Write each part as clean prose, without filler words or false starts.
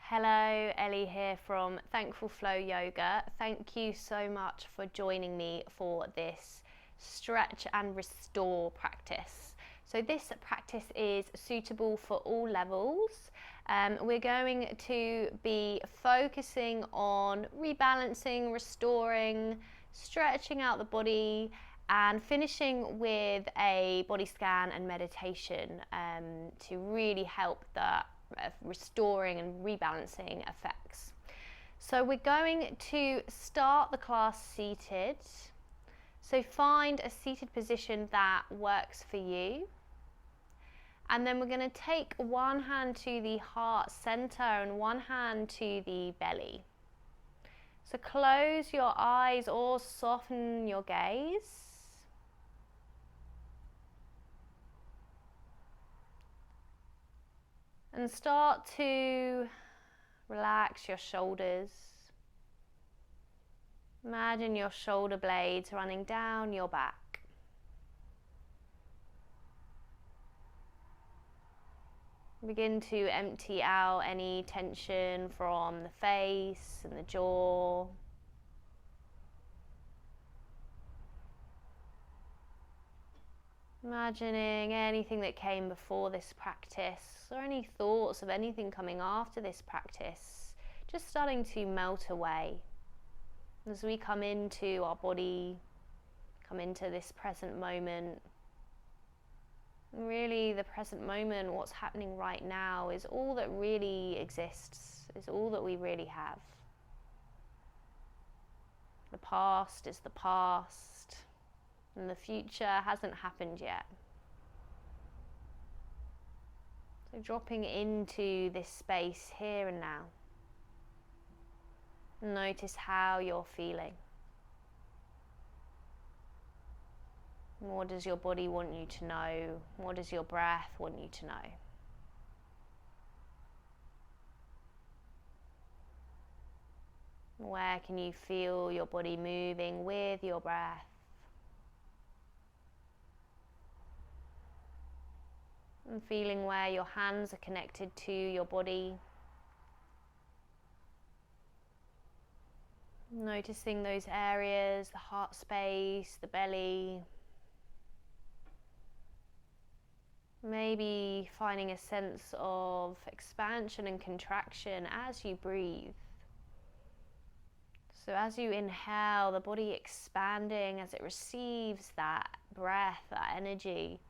Hello, Elly here from Thankful Flow Yoga. Thank you so much for joining me for this stretch and restore practice. So this practice is suitable for all levels. We're going to be focusing on rebalancing, restoring, stretching out the body, and finishing with a body scan and meditation to really help the restoring and rebalancing effects. So we're going to start the class seated. So find a seated position that works for you. And then we're going to take one hand to the heart center and one hand to the belly. So close your eyes or soften your gaze. And start to relax your shoulders. Imagine your shoulder blades running down your back. Begin to empty out any tension from the face and the jaw. Imagining anything that came before this practice or any thoughts of anything coming after this practice just starting to melt away as we come into our body, come into this present moment. And really the present moment, what's happening right now, is all that really exists, is all that we really have. The past is the past. And the future hasn't happened yet. So dropping into this space here and now. Notice how you're feeling. What does your body want you to know? What does your breath want you to know? Where can you feel your body moving with your breath? And feeling where your hands are connected to your body. Noticing those areas, the heart space, the belly. Maybe finding a sense of expansion and contraction as you breathe. So as you inhale, the body expanding as it receives that breath, that energy.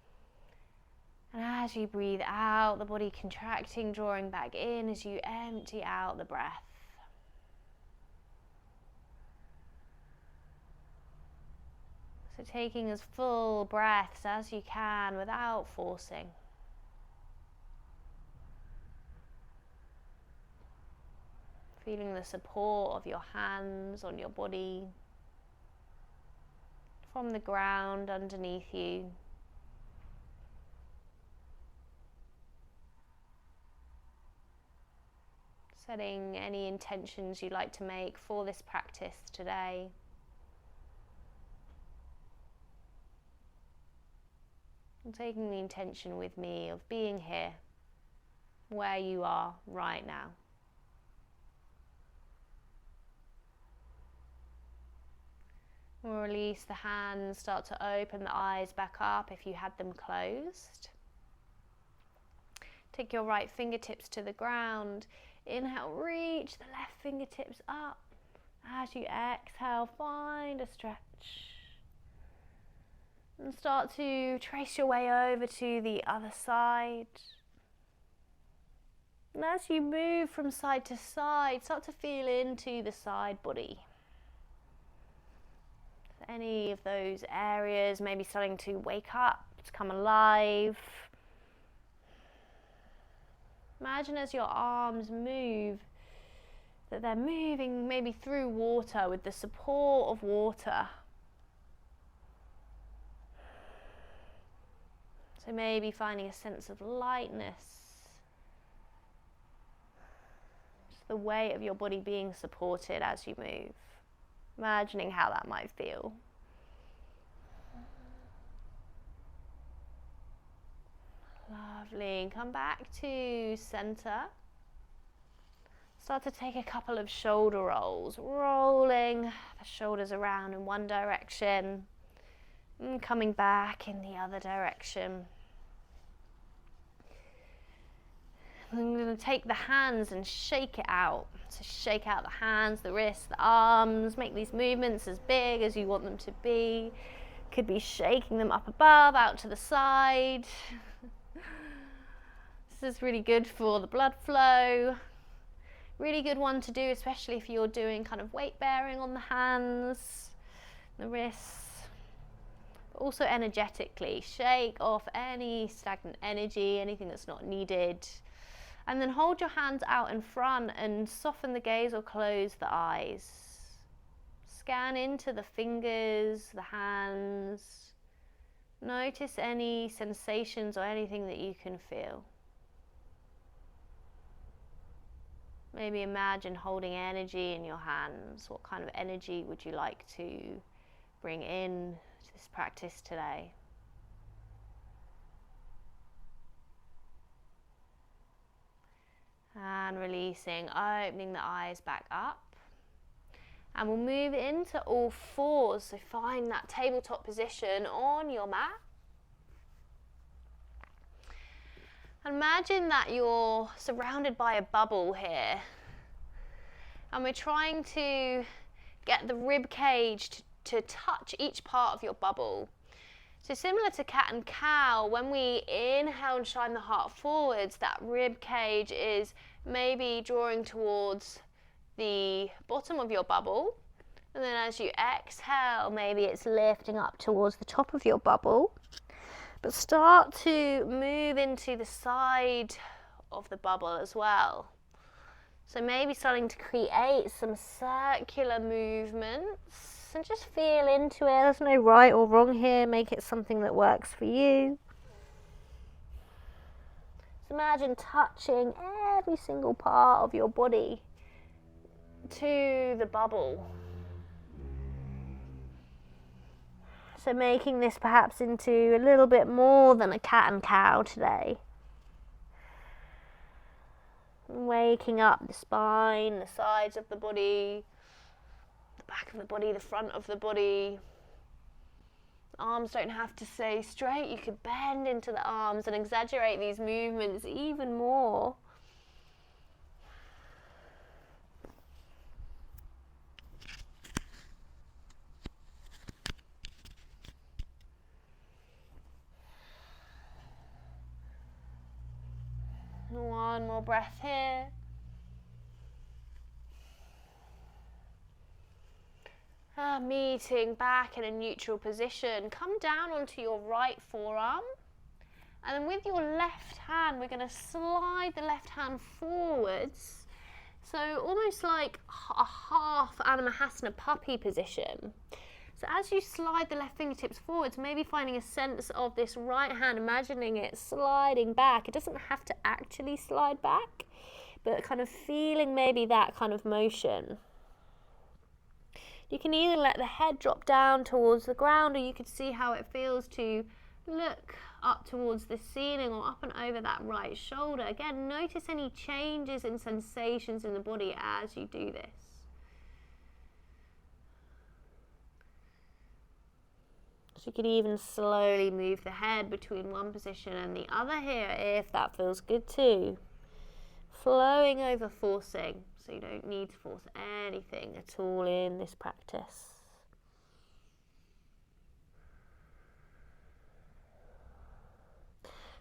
And as you breathe out, the body contracting, drawing back in as you empty out the breath. So taking as full breaths as you can without forcing. Feeling the support of your hands on your body, from the ground underneath you. Setting any intentions you'd like to make for this practice today. And taking the intention with me of being here, where you are right now. We'll release the hands, start to open the eyes back up if you had them closed. Take your right fingertips to the ground. Inhale, reach the left fingertips up. As you exhale, find a stretch. And start to trace your way over to the other side. And as you move from side to side, start to feel into the side body. Any of those areas maybe starting to wake up, to come alive. Imagine as your arms move, that they're moving maybe through water with the support of water. So maybe finding a sense of lightness. Just the weight of your body being supported as you move. Imagining how that might feel. Lovely. Come back to center. Start to take a couple of shoulder rolls, rolling the shoulders around in one direction and coming back in the other direction. I'm going to take the hands and shake it out. So shake out the hands, the wrists, the arms, make these movements as big as you want them to be. Could be shaking them up above, out to the side. This is really good for the blood flow. Really good one to do, especially if you're doing kind of weight bearing on the hands, the wrists. But also energetically, shake off any stagnant energy, anything that's not needed. And then hold your hands out in front and soften the gaze or close the eyes. Scan into the fingers, the hands. Notice any sensations or anything that you can feel. Maybe imagine holding energy in your hands. What kind of energy would you like to bring in to this practice today? And releasing, opening the eyes back up. And we'll move into all fours. So find that tabletop position on your mat. And imagine that you're surrounded by a bubble here. And we're trying to get the rib cage to touch each part of your bubble. So similar to cat and cow, when we inhale and shine the heart forwards, that rib cage is maybe drawing towards the bottom of your bubble. And then as you exhale, maybe it's lifting up towards the top of your bubble. But start to move into the side of the bubble as well. So maybe starting to create some circular movements. And just feel into it. There's no right or wrong here. Make it something that works for you. So imagine touching every single part of your body to the bubble. So making this perhaps into a little bit more than a cat and cow today. Waking up the spine, the sides of the body, back of the body, the front of the body. Arms don't have to stay straight. You could bend into the arms and exaggerate these movements even more. One more breath here. Meeting back in a neutral position. Come down onto your right forearm. And then with your left hand, we're going to slide the left hand forwards. So almost like a half Anamahasana puppy position. So as you slide the left fingertips forwards, maybe finding a sense of this right hand, imagining it sliding back. It doesn't have to actually slide back, but kind of feeling maybe that kind of motion. You can either let the head drop down towards the ground, or you could see how it feels to look up towards the ceiling or up and over that right shoulder. Again, notice any changes in sensations in the body as you do this. So you could even slowly move the head between one position and the other here if that feels good too. Flowing over forcing. So you don't need to force anything at all in this practice.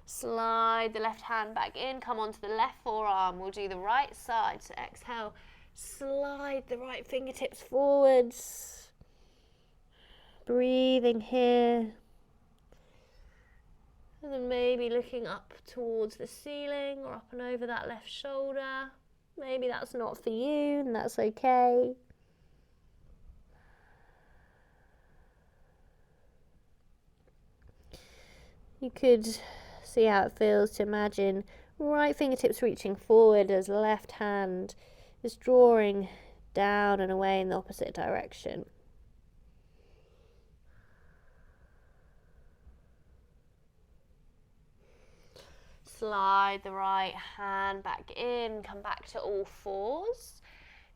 Slide the left hand back in, come onto the left forearm. We'll do the right side. So exhale, slide the right fingertips forwards. Breathing here. And then maybe looking up towards the ceiling or up and over that left shoulder. Maybe that's not for you, and that's okay. You could see how it feels to imagine right fingertips reaching forward as left hand is drawing down and away in the opposite direction. slide the right hand back in, come back to all fours.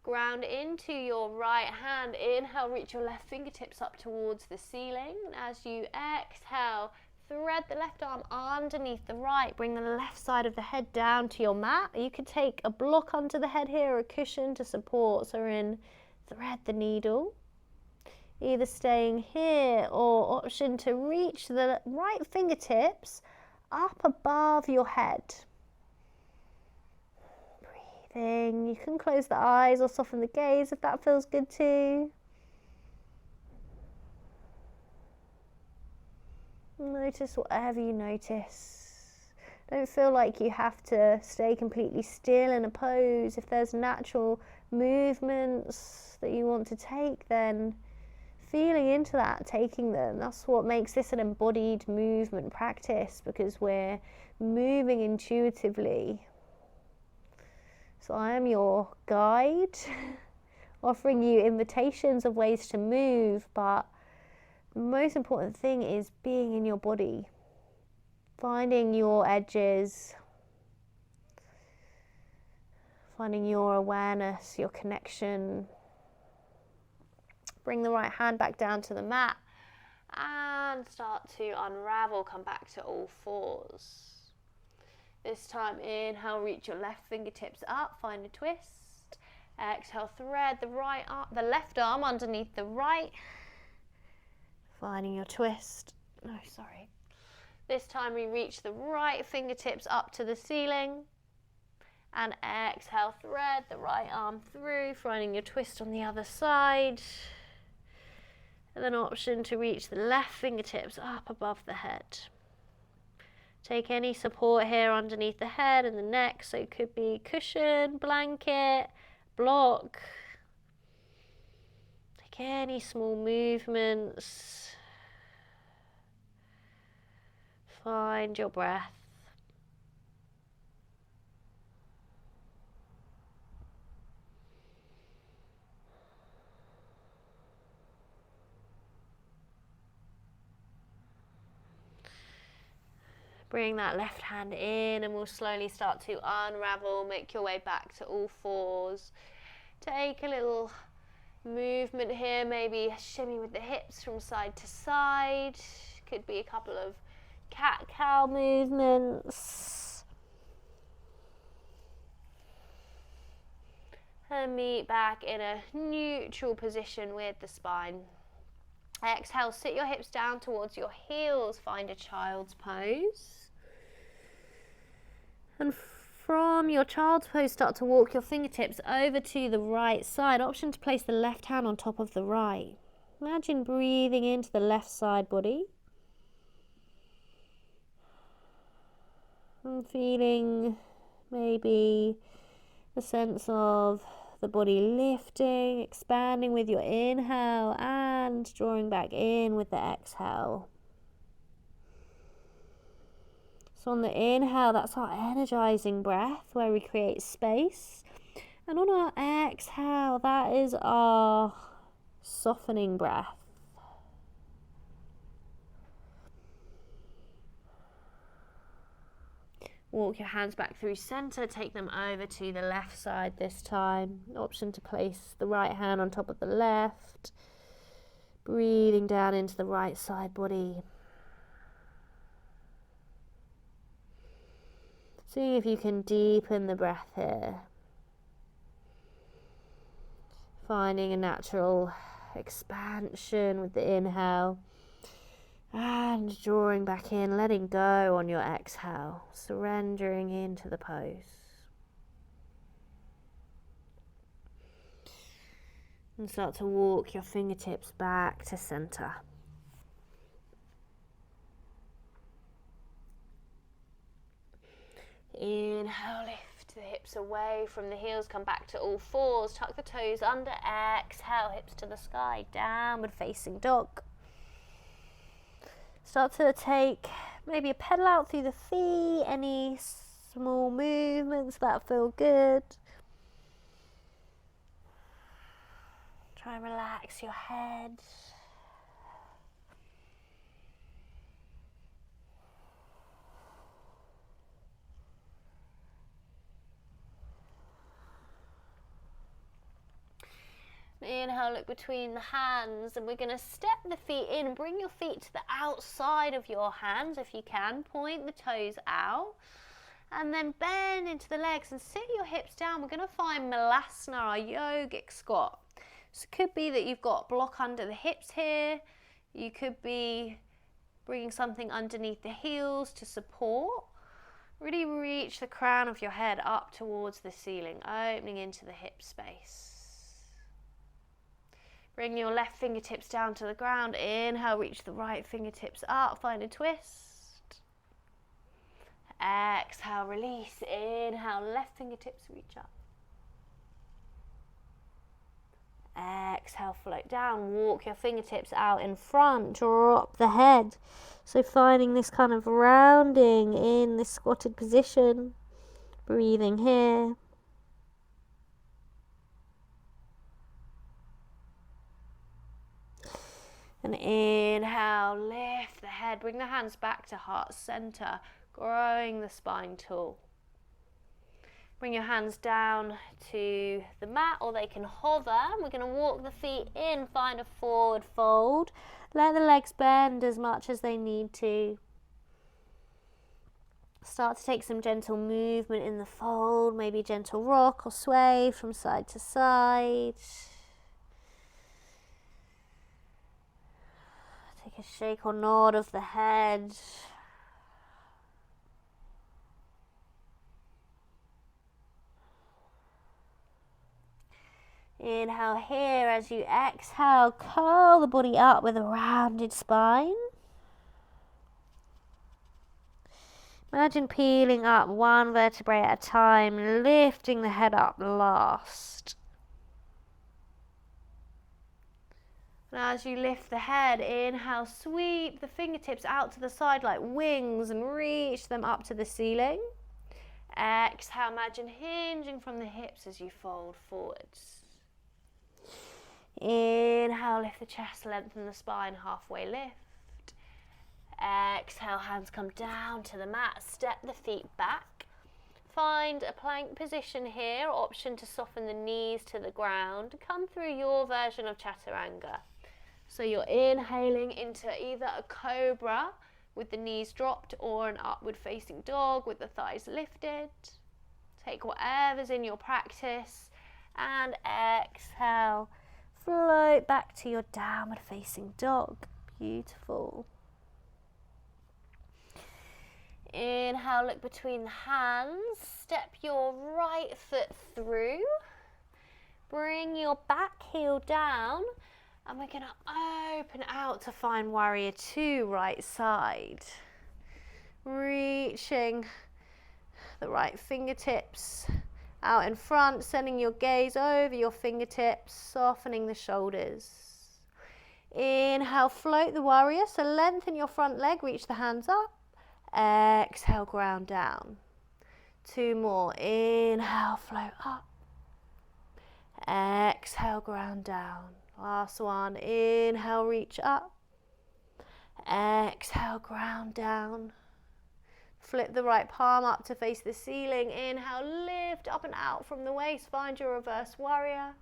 Ground into your right hand. Inhale, reach your left fingertips up towards the ceiling. And as you exhale, thread the left arm underneath the right. Bring the left side of the head down to your mat. You could take a block onto the head here, or a cushion to support. So we're in thread the needle. Either staying here or option to reach the right fingertips up above your head. Breathing. You can close the eyes or soften the gaze if that feels good too. Notice whatever you notice. Don't feel like you have to stay completely still in a pose. If there's natural movements that you want to take, then feeling into that, taking them. That's what makes this an embodied movement practice, because we're moving intuitively. So I am your guide, offering you invitations of ways to move, but the most important thing is being in your body, finding your edges, finding your awareness, your connection. Bring the right hand back down to the mat and start to unravel, come back to all fours. This time, inhale, reach your left fingertips up, find a twist. Exhale, thread the left arm underneath the right, finding your twist. This time we reach the right fingertips up to the ceiling. And exhale, thread the right arm through, finding your twist on the other side. And then option to reach the left fingertips up above the head. Take any support here underneath the head and the neck, so it could be cushion, blanket, block. Take any small movements. Find your breath. Bring that left hand in and we'll slowly start to unravel. Make your way back to all fours. Take a little movement here, maybe shimmy with the hips from side to side. Could be a couple of cat-cow movements. And meet back in a neutral position with the spine. Exhale, sit your hips down towards your heels. Find a child's pose. And from your child's pose, start to walk your fingertips over to the right side. Option to place the left hand on top of the right. Imagine breathing into the left side body. And feeling maybe a sense of the body lifting, expanding with your inhale and drawing back in with the exhale. So on the inhale, that's our energizing breath where we create space. And on our exhale, that is our softening breath. Walk your hands back through center, take them over to the left side this time. Option to place the right hand on top of the left. Breathing down into the right side body. Seeing if you can deepen the breath here. Finding a natural expansion with the inhale. And drawing back in, letting go on your exhale. Surrendering into the pose. And start to walk your fingertips back to center. Inhale, lift the hips away from the heels, come back to all fours, tuck the toes under, exhale, hips to the sky, downward facing dog. Start to take maybe a pedal out through the feet, any small movements that feel good. Try and relax your head. Inhale, look between the hands, and we're going to step the feet in. Bring your feet to the outside of your hands if you can. Point the toes out. And then bend into the legs and sit your hips down. We're going to find Malasana, our yogic squat. So it could be that you've got block under the hips here. You could be bringing something underneath the heels to support. Really reach the crown of your head up towards the ceiling, opening into the hip space. Bring your left fingertips down to the ground. Inhale, reach the right fingertips up, find a twist. Exhale, release. Inhale, left fingertips reach up. Exhale, float down. Walk your fingertips out in front. Drop the head. So finding this kind of rounding in this squatted position. Breathing here. And inhale, lift the head. Bring the hands back to heart center. Growing the spine tall. Bring your hands down to the mat, or they can hover. We're going to walk the feet in, find a forward fold. Let the legs bend as much as they need to. Start to take some gentle movement in the fold, maybe gentle rock or sway from side to side. Take a shake or nod of the head. Inhale here. As you exhale, curl the body up with a rounded spine. Imagine peeling up one vertebrae at a time, lifting the head up last. And as you lift the head, inhale, sweep the fingertips out to the side like wings and reach them up to the ceiling. Exhale, imagine hinging from the hips as you fold forwards. Inhale, lift the chest, lengthen the spine, halfway lift. Exhale, hands come down to the mat, step the feet back. Find a plank position here, option to soften the knees to the ground. Come through your version of chaturanga. So you're inhaling into either a cobra with the knees dropped or an upward facing dog with the thighs lifted. Take whatever's in your practice and exhale. Float back to your downward facing dog. Beautiful. Inhale, look between the hands. Step your right foot through. Bring your back heel down. And we're going to open out to find warrior two, right side. Reaching the right fingertips out in front, sending your gaze over your fingertips, softening the shoulders. Inhale, float the warrior, so lengthen your front leg, reach the hands up. Exhale, ground down. Two more. Inhale, float up. Exhale, ground down. Last one. Inhale, reach up. Exhale, ground down. Flip the right palm up to face the ceiling. Inhale, lift up and out from the waist. Find your reverse warrior.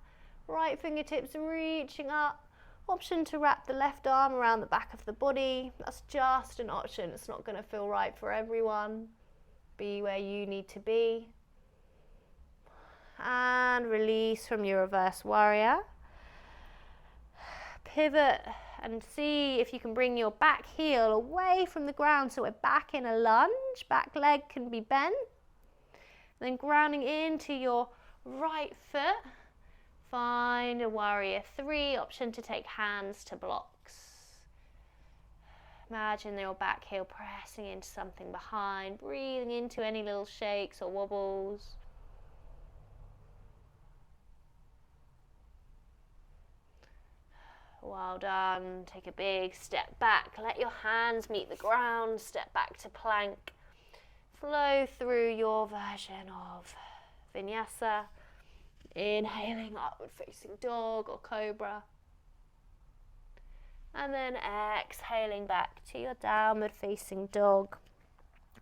Right fingertips reaching up. Option to wrap the left arm around the back of the body. That's just an option. It's not going to feel right for everyone. Be where you need to be. And release from your reverse warrior. Pivot and see if you can bring your back heel away from the ground, so we're back in a lunge. Back leg can be bent. Then grounding into your right foot, find a warrior three, option to take hands to blocks. Imagine your back heel pressing into something behind, breathing into any little shakes or wobbles. Well done. Take a big step back. Let your hands meet the ground. Step back to plank. Flow through your version of vinyasa. Inhaling upward facing dog or cobra. And then exhaling back to your downward facing dog.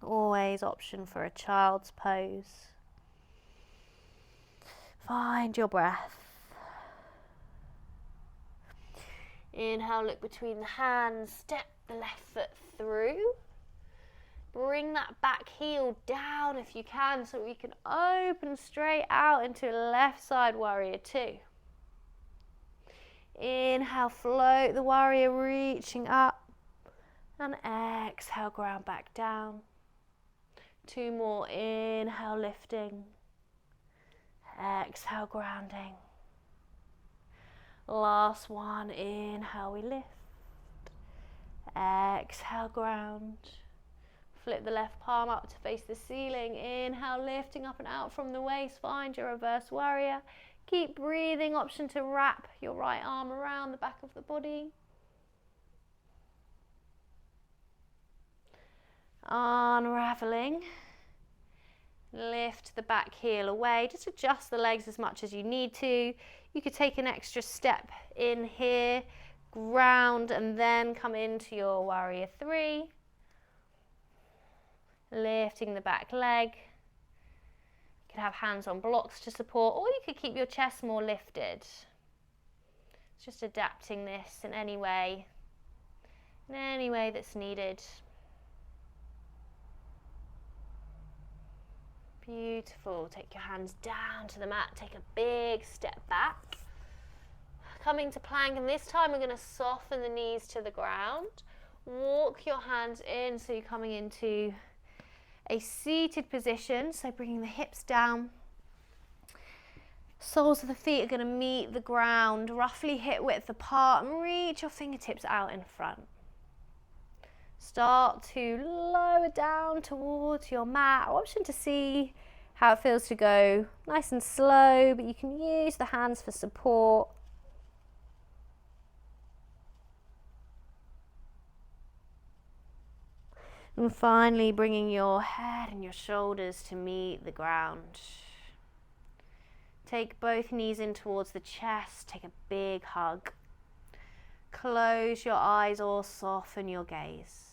Always option for a child's pose. Find your breath. Inhale, look between the hands, step the left foot through. Bring that back heel down if you can so we can open straight out into left side warrior two. Inhale, float the warrior, reaching up. And exhale, ground back down. Two more, inhale, lifting. Exhale, grounding. Last one, inhale, we lift. Exhale, ground. Flip the left palm up to face the ceiling. Inhale, lifting up and out from the waist. Find your reverse warrior. Keep breathing. Option to wrap your right arm around the back of the body. Unraveling. Lift the back heel away. Just adjust the legs as much as you need to. You could take an extra step in here, ground, and then come into your warrior three. Lifting the back leg. You could have hands on blocks to support, or you could keep your chest more lifted. It's just adapting this in any way that's needed. Beautiful. Take your hands down to the mat. Take a big step back. Coming to plank, and this time we're going to soften the knees to the ground. Walk your hands in, so you're coming into a seated position. So bringing the hips down. Soles of the feet are going to meet the ground, roughly hip width apart, and reach your fingertips out in front. Start to lower down towards your mat. Option to see how it feels to go nice and slow, but you can use the hands for support. And finally bringing your head and your shoulders to meet the ground. Take both knees in towards the chest. Take a big hug. Close your eyes or soften your gaze.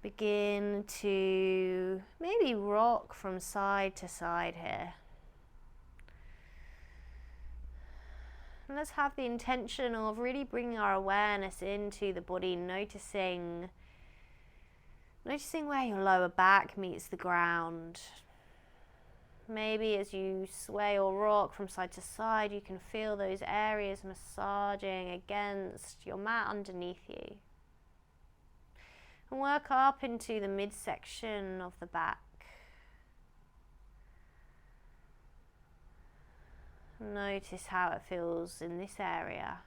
Begin to maybe rock from side to side here. And let's have the intention of really bringing our awareness into the body, noticing where your lower back meets the ground. Maybe as you sway or rock from side to side, you can feel those areas massaging against your mat underneath you. And work up into the midsection of the back. Notice how it feels in this area.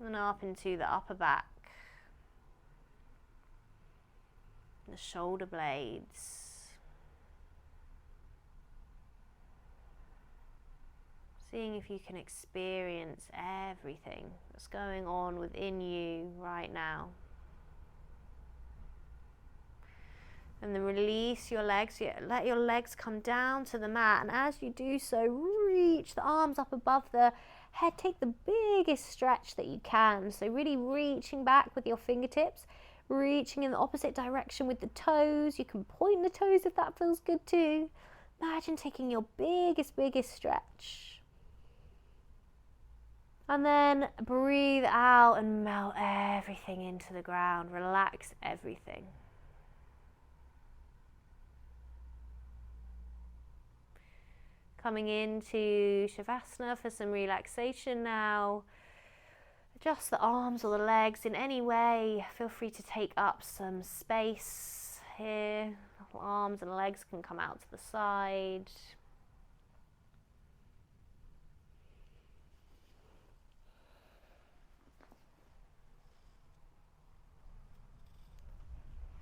And up into the upper back. The shoulder blades. Seeing if you can experience everything that's going on within you right now. And then release your legs. Let your legs come down to the mat. And as you do so, reach the arms up above the head. Take the biggest stretch that you can. So really reaching back with your fingertips. Reaching in the opposite direction with the toes. You can point the toes if that feels good too. Imagine taking your biggest stretch. And then breathe out and melt everything into the ground. Relax everything. Coming into Shavasana for some relaxation now. Adjust the arms or the legs in any way. Feel free to take up some space here. Arms and legs can come out to the side.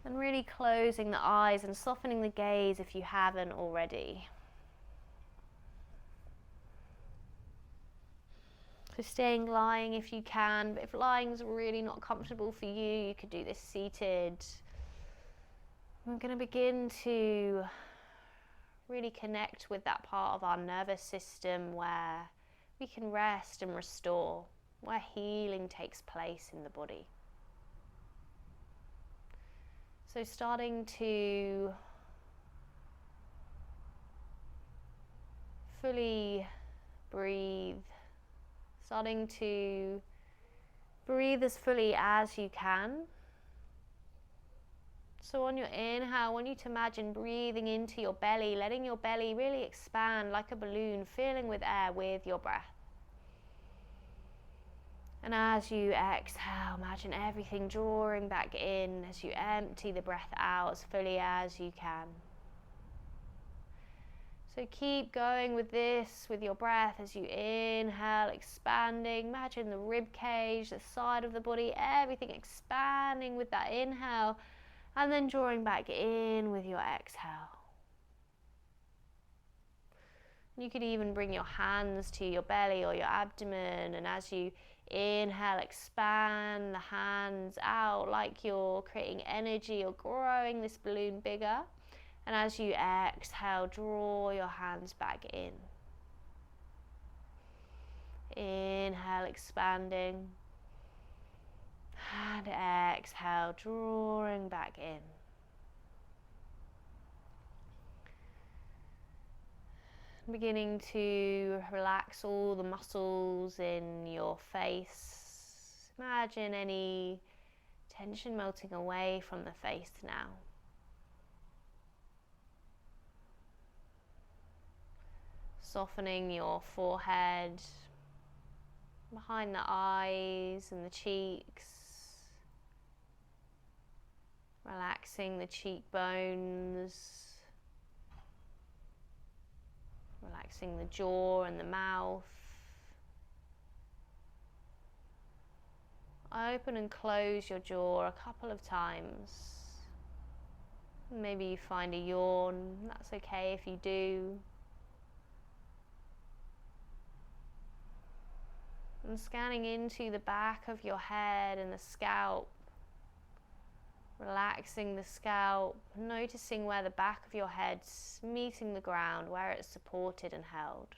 And really closing the eyes and softening the gaze if you haven't already. So staying lying if you can, but if lying's really not comfortable for you, you could do this seated. We're going to begin to really connect with that part of our nervous system where we can rest and restore, where healing takes place in the body. So starting to fully Breathe. Starting to breathe as fully as you can. So on your inhale, I want you to imagine breathing into your belly, letting your belly really expand like a balloon, filling with air with your breath. And as you exhale, imagine everything drawing back in as you empty the breath out as fully as you can. So keep going with this, with your breath as you inhale, expanding. Imagine the rib cage, the side of the body, everything expanding with that inhale, and then drawing back in with your exhale. You could even bring your hands to your belly or your abdomen, and as you inhale, expand the hands out like you're creating energy or growing this balloon bigger. And as you exhale, draw your hands back in. Inhale, expanding. And exhale, drawing back in. Beginning to relax all the muscles in your face. Imagine any tension melting away from the face now. Softening your forehead, behind the eyes and the cheeks. Relaxing the cheekbones. Relaxing the jaw and the mouth. Open and close your jaw a couple of times. Maybe you find a yawn. That's okay if you do. And scanning into the back of your head and the scalp. Relaxing the scalp, noticing where the back of your head's meeting the ground, where it's supported and held.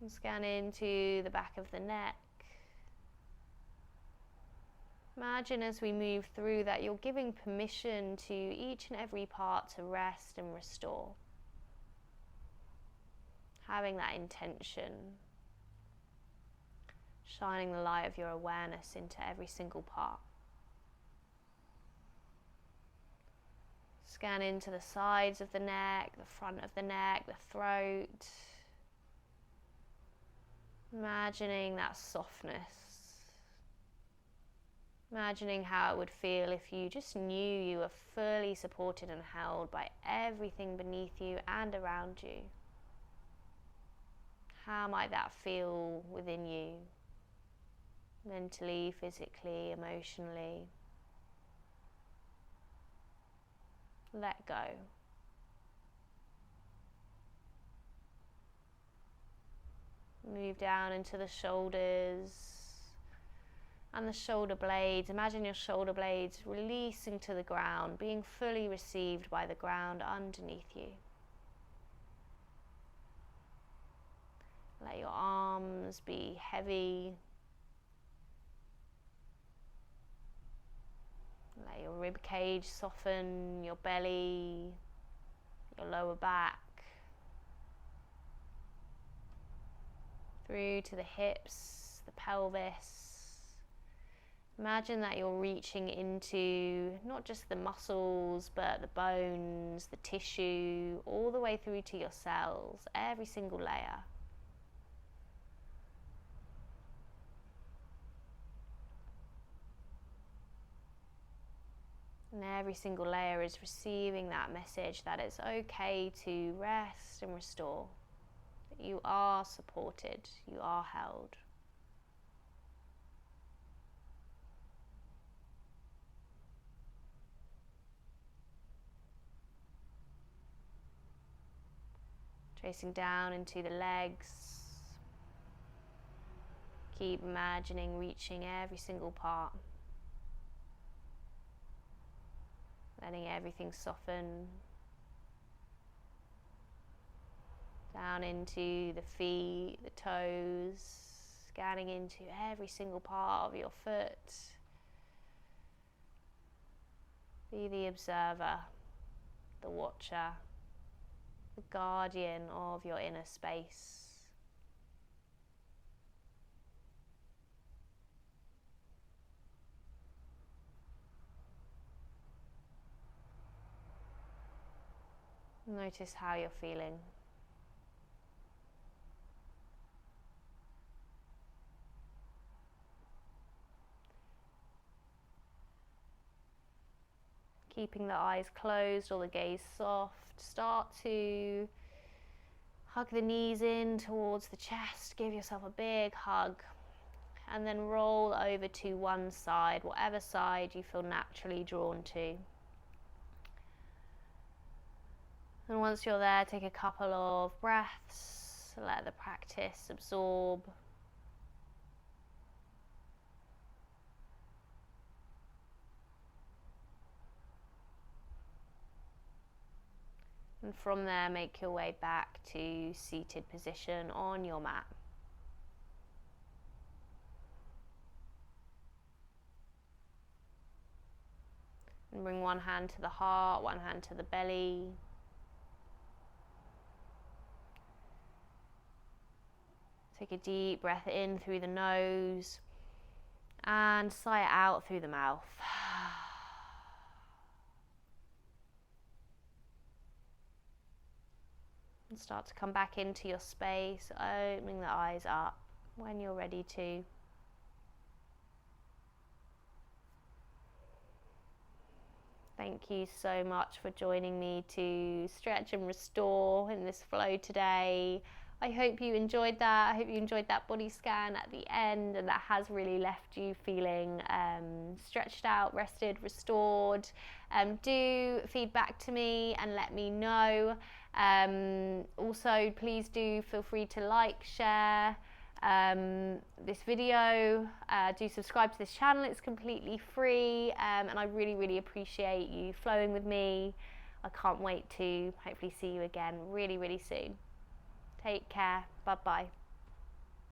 And scan into the back of the neck. Imagine as we move through that you're giving permission to each and every part to rest and restore. Having that intention. Shining the light of your awareness into every single part. Scan into the sides of the neck, the front of the neck, the throat. Imagining that softness. Imagining how it would feel if you just knew you were fully supported and held by everything beneath you and around you. How might that feel within you? Mentally, physically, emotionally. Let go. Move down into the shoulders and the shoulder blades. Imagine your shoulder blades releasing to the ground, being fully received by the ground underneath you. Let your arms be heavy. Let your rib cage soften, your belly, your lower back, through to the hips, the pelvis. Imagine that you're reaching into not just the muscles, but the bones, the tissue, all the way through to your cells, every single layer. And every single layer is receiving that message that it's okay to rest and restore. That you are supported, you are held. Tracing down into the legs. Keep imagining reaching every single part. Letting everything soften. Down into the feet, the toes, scanning into every single part of your foot. Be the observer, the watcher, the guardian of your inner space. Notice how you're feeling. Keeping the eyes closed or the gaze soft, start to hug the knees in towards the chest, give yourself a big hug, and then roll over to one side, whatever side you feel naturally drawn to. And once you're there, take a couple of breaths, let the practice absorb. And from there, make your way back to seated position on your mat. And bring one hand to the heart, one hand to the belly. Take a deep breath in through the nose and sigh it out through the mouth. And start to come back into your space, opening the eyes up when you're ready to. Thank you so much for joining me to stretch and restore in this flow today. I hope you enjoyed that. I hope you enjoyed that body scan at the end, and that has really left you feeling stretched out, rested, restored. Do feedback to me and let me know. Also, please do feel free to like, share this video. Do subscribe to this channel. It's completely free, and I really, really appreciate you flowing with me. I can't wait to hopefully see you again really, really soon. Take care. Bye-bye.